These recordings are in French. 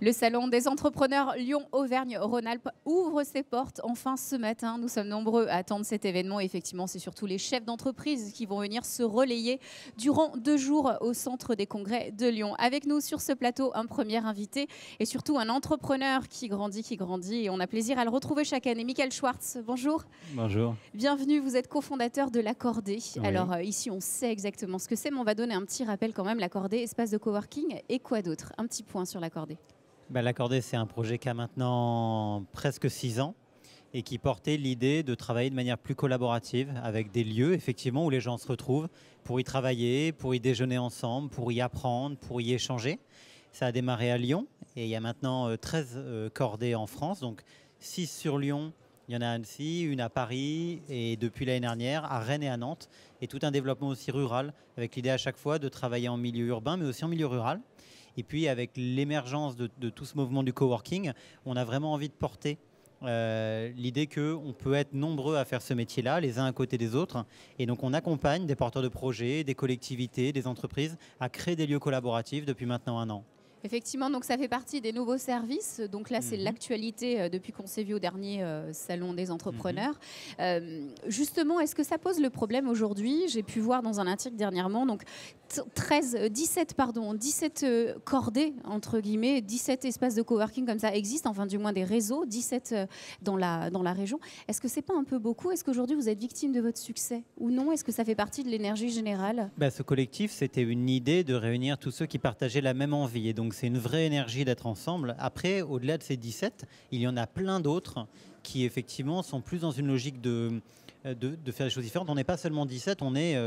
Le salon des entrepreneurs Lyon-Auvergne-Rhône-Alpes ouvre ses portes enfin ce matin. Nous sommes nombreux à attendre cet événement. Effectivement, c'est surtout les chefs d'entreprise qui vont venir se relayer durant 2 jours au centre des congrès de Lyon. Avec nous sur ce plateau, un premier invité et surtout un entrepreneur qui grandit. Et on a plaisir à le retrouver chaque année. Michael Schwartz, bonjour. Bonjour. Bienvenue, vous êtes cofondateur de l'Accordé. Oui. Alors ici, on sait exactement ce que c'est, mais on va donner un petit rappel quand même. L'Accordé, espace de coworking et quoi d'autre? Un petit point sur l'Accordé. L'Accordé, c'est un projet qui a maintenant presque 6 ans et qui portait l'idée de travailler de manière plus collaborative avec des lieux effectivement où les gens se retrouvent pour y travailler, pour y déjeuner ensemble, pour y apprendre, pour y échanger. Ça a démarré à Lyon et il y a maintenant 13 cordées en France, donc 6 sur Lyon. Il y en a à Annecy, une à Paris et depuis l'année dernière à Rennes et à Nantes. Et tout un développement aussi rural avec l'idée à chaque fois de travailler en milieu urbain mais aussi en milieu rural. Et puis avec l'émergence de tout ce mouvement du coworking, on a vraiment envie de porter l'idée qu'on peut être nombreux à faire ce métier-là, les uns à côté des autres. Et donc on accompagne des porteurs de projets, des collectivités, des entreprises à créer des lieux collaboratifs depuis maintenant 1 an. Effectivement, donc ça fait partie des nouveaux services. Donc là, c'est l'actualité depuis qu'on s'est vu au dernier salon des entrepreneurs. Justement, est-ce que ça pose le problème aujourd'hui? J'ai pu voir dans un article dernièrement, donc 17 cordées, entre guillemets, 17 espaces de coworking comme ça existent, enfin du moins des réseaux, 17 dans la région. Est-ce que c'est pas un peu beaucoup? Est-ce qu'aujourd'hui vous êtes victime de votre succès ou non? Est-ce que ça fait partie de l'énergie générale? Ce collectif, c'était une idée de réunir tous ceux qui partageaient la même envie. Et donc c'est une vraie énergie d'être ensemble. Après, au-delà de ces 17, il y en a plein d'autres qui effectivement sont plus dans une logique de faire des choses différentes. On n'est pas seulement 17, on est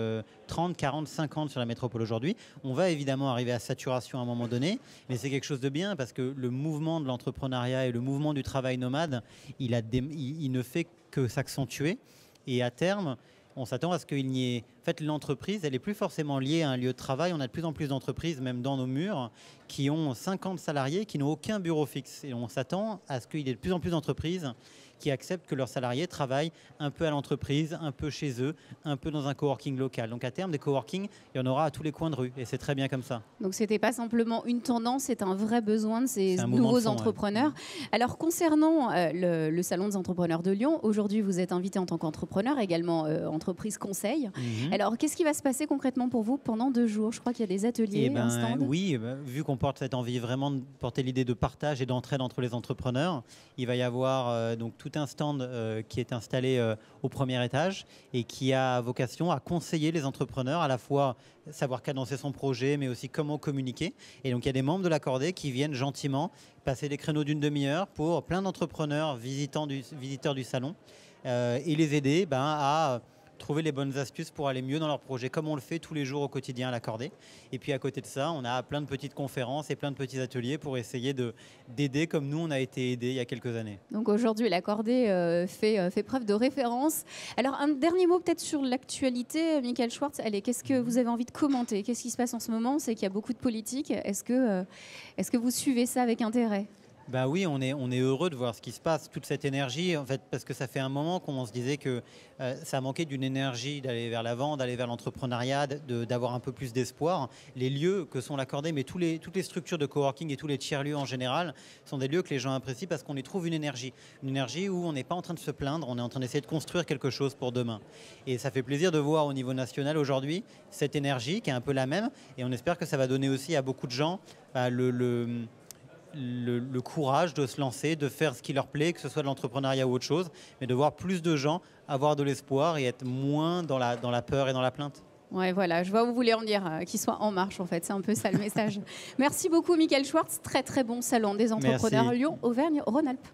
30, 40, 50 sur la métropole aujourd'hui. On va évidemment arriver à saturation à un moment donné, mais c'est quelque chose de bien parce que le mouvement de l'entrepreneuriat et le mouvement du travail nomade, il ne fait que s'accentuer. Et à terme, on s'attend à ce qu'il n'y ait... En fait, l'entreprise, elle n'est plus forcément liée à un lieu de travail. On a de plus en plus d'entreprises, même dans nos murs, qui ont 50 salariés, qui n'ont aucun bureau fixe. Et on s'attend à ce qu'il y ait de plus en plus d'entreprises qui acceptent que leurs salariés travaillent un peu à l'entreprise, un peu chez eux, un peu dans un coworking local. Donc à terme, des coworking, il y en aura à tous les coins de rue. Et c'est très bien comme ça. Donc ce n'était pas simplement une tendance, c'est un vrai besoin de ces nouveaux entrepreneurs. Ouais. Alors concernant le Salon des entrepreneurs de Lyon, aujourd'hui vous êtes invité en tant qu'entrepreneur, également entreprise conseil. Alors qu'est-ce qui va se passer concrètement pour vous pendant 2 jours? Je crois qu'il y a des ateliers, un stand. Oui, vu qu'on porte cette envie vraiment de porter l'idée de partage et d'entraide entre les entrepreneurs, il va y avoir donc tout un stand qui est installé au premier étage et qui a vocation à conseiller les entrepreneurs, à la fois savoir cadencer son projet, mais aussi comment communiquer. Et donc il y a des membres de l'Accordé qui viennent gentiment passer des créneaux d'1 demi-heure pour plein d'entrepreneurs visiteurs du salon et les aider à trouver les bonnes astuces pour aller mieux dans leur projet, comme on le fait tous les jours au quotidien à l'Accordé. Et puis à côté de ça, on a plein de petites conférences et plein de petits ateliers pour essayer d'aider comme nous, on a été aidés il y a quelques années. Donc aujourd'hui, l'Accordé fait preuve de référence. Alors un dernier mot peut-être sur l'actualité, Michael Schwartz. Allez, qu'est-ce que vous avez envie de commenter? Qu'est-ce qui se passe en ce moment? C'est qu'il y a beaucoup de politique. Est-ce que vous suivez ça avec intérêt? Oui, on est heureux de voir ce qui se passe, toute cette énergie, en fait, parce que ça fait un moment qu'on se disait que ça manquait d'une énergie d'aller vers l'avant, d'aller vers l'entrepreneuriat, d'avoir un peu plus d'espoir. Les lieux que sont l'Accordé, mais toutes les structures de coworking et tous les tiers-lieux en général sont des lieux que les gens apprécient parce qu'on y trouve une énergie où on n'est pas en train de se plaindre, on est en train d'essayer de construire quelque chose pour demain. Et ça fait plaisir de voir au niveau national aujourd'hui cette énergie qui est un peu la même et on espère que ça va donner aussi à beaucoup de gens le courage de se lancer, de faire ce qui leur plaît, que ce soit de l'entrepreneuriat ou autre chose, mais de voir plus de gens avoir de l'espoir et être moins dans la peur et dans la plainte. Ouais, voilà, je vois où vous voulez en dire, qu'ils soient en marche en fait, c'est un peu ça le message. Merci beaucoup Michael Schwartz, très très bon salon des entrepreneurs Lyon-Auvergne-Rhône-Alpes.